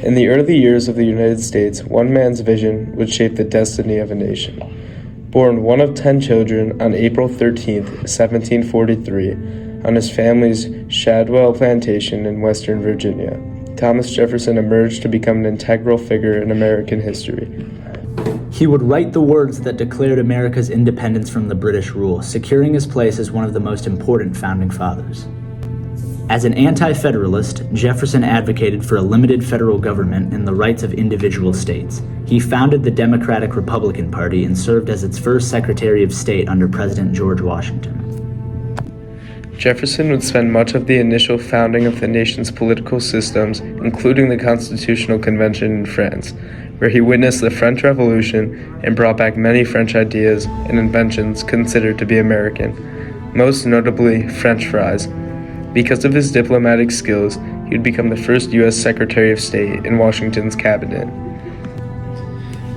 In the early years of the United States, one man's vision would shape the destiny of a nation. Born one of 10 children on April 13, 1743, on his family's Shadwell plantation in Western Virginia, Thomas Jefferson emerged to become an integral figure in American history. He would write the words that declared America's independence from the British rule, securing his place as one of the most important founding fathers. As an anti-federalist, Jefferson advocated for a limited federal government and the rights of individual states. He founded the Democratic Republican Party and served as its first Secretary of State under President George Washington. Jefferson would spend much of the initial founding of the nation's political systems, including the Constitutional Convention in France, where he witnessed the French Revolution and brought back many French ideas and inventions considered to be American, most notably French fries. Because of his diplomatic skills, he would become the first U.S. Secretary of State in Washington's cabinet.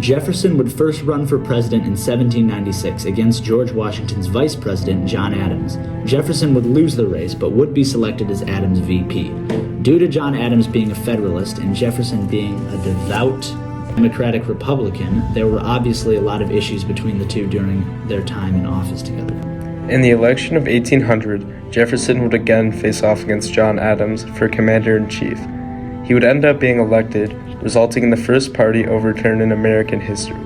Jefferson would first run for president in 1796 against George Washington's vice president, John Adams. Jefferson would lose the race, but would be selected as Adams' VP. Due to John Adams being a Federalist and Jefferson being a devout Democratic Republican, there were obviously a lot of issues between the two during their time in office together. In the election of 1800, Jefferson would again face off against John Adams for commander-in-chief. He would end up being elected, resulting in the first party overturn in American history.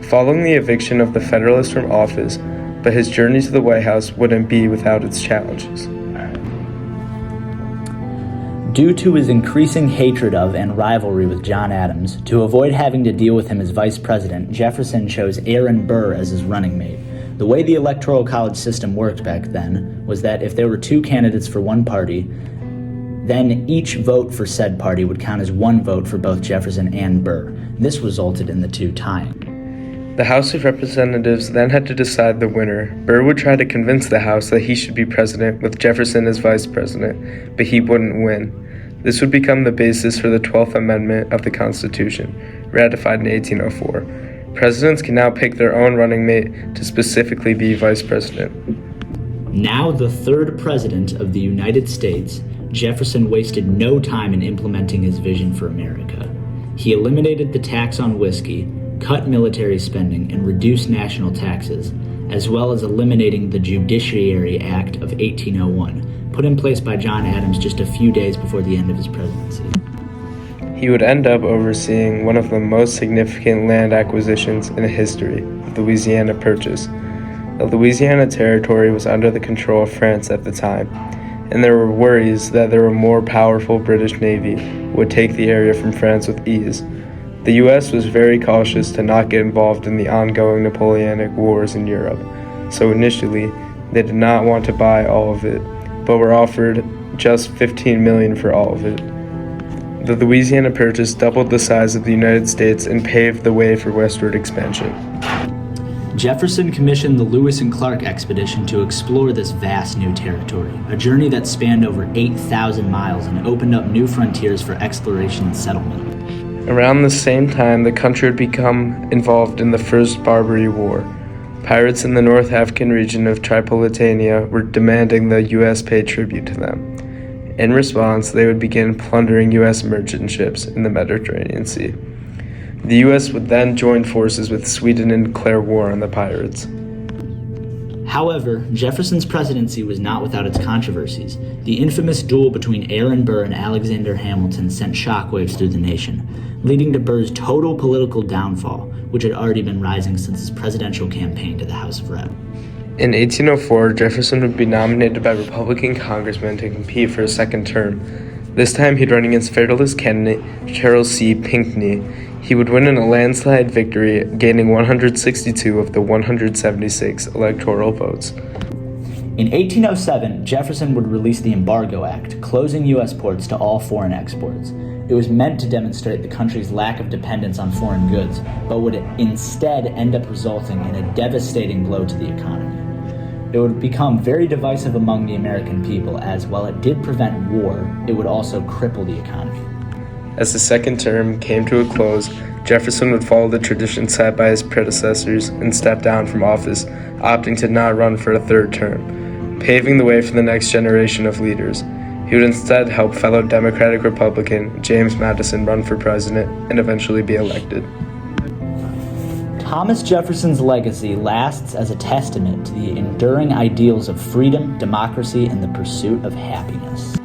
Following the eviction of the Federalists from office, but his journey to the White House wouldn't be without its challenges. Due to his increasing hatred of and rivalry with John Adams, to avoid having to deal with him as vice president, Jefferson chose Aaron Burr as his running mate. The way the Electoral College system worked back then was that if there were two candidates for one party, then each vote for said party would count as one vote for both Jefferson and Burr. This resulted in the two tying. The House of Representatives then had to decide the winner. Burr would try to convince the House that he should be president with Jefferson as vice president, but he wouldn't win. This would become the basis for the 12th Amendment of the Constitution, ratified in 1804. Presidents can now pick their own running mate to specifically be vice president. Now the third president of the United States, Jefferson wasted no time in implementing his vision for America. He eliminated the tax on whiskey, cut military spending, and reduced national taxes, as well as eliminating the Judiciary Act of 1801, put in place by John Adams just a few days before the end of his presidency. He would end up overseeing one of the most significant land acquisitions in history, the Louisiana Purchase. The Louisiana Territory was under the control of France at the time, and there were worries that a more powerful British Navy would take the area from France with ease. The U.S. was very cautious to not get involved in the ongoing Napoleonic Wars in Europe, so initially they did not want to buy all of it, but were offered just $15 million for all of it. The Louisiana Purchase doubled the size of the United States and paved the way for westward expansion. Jefferson commissioned the Lewis and Clark expedition to explore this vast new territory, a journey that spanned over 8,000 miles and opened up new frontiers for exploration and settlement. Around the same time, the country would become involved in the First Barbary War. Pirates in the North African region of Tripolitania were demanding the U.S. pay tribute to them. In response, they would begin plundering U.S. merchant ships in the Mediterranean Sea. The U.S. would then join forces with Sweden and declare war on the pirates. However, Jefferson's presidency was not without its controversies. The infamous duel between Aaron Burr and Alexander Hamilton sent shockwaves through the nation, leading to Burr's total political downfall, which had already been rising since his presidential campaign to the House of Rep. In 1804, Jefferson would be nominated by Republican congressmen to compete for a second term. This time he'd run against Federalist candidate Charles C. Pinckney. He would win in a landslide victory, gaining 162 of the 176 electoral votes. In 1807, Jefferson would release the Embargo Act, closing U.S. ports to all foreign exports. It was meant to demonstrate the country's lack of dependence on foreign goods, but would instead end up resulting in a devastating blow to the economy. It would become very divisive among the American people, as while it did prevent war, it would also cripple the economy. As the second term came to a close, Jefferson would follow the tradition set by his predecessors and step down from office, opting to not run for a third term, paving the way for the next generation of leaders. He would instead help fellow Democratic Republican James Madison run for president and eventually be elected. Thomas Jefferson's legacy lasts as a testament to the enduring ideals of freedom, democracy, and the pursuit of happiness.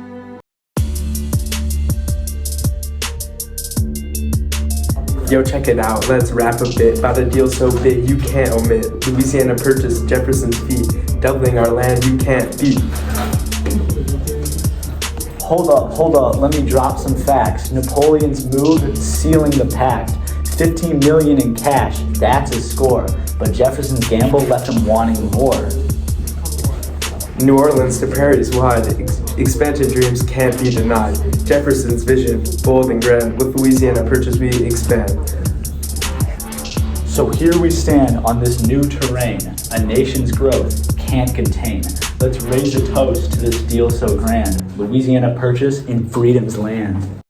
Yo, check it out. Let's rap a bit about a deal so big you can't omit. Louisiana purchased Jefferson's feet, doubling our land you can't beat. Hold up, let me drop some facts. Napoleon's move, sealing the pact. 15 million in cash, that's his score. But Jefferson's gamble left him wanting more. New Orleans to prairies wide, expansion dreams can't be denied. Jefferson's vision, bold and grand, with Louisiana purchase we expand. So here we stand on this new terrain, a nation's growth can't contain. Let's raise a toast to this deal so grand, Louisiana purchase in freedom's land.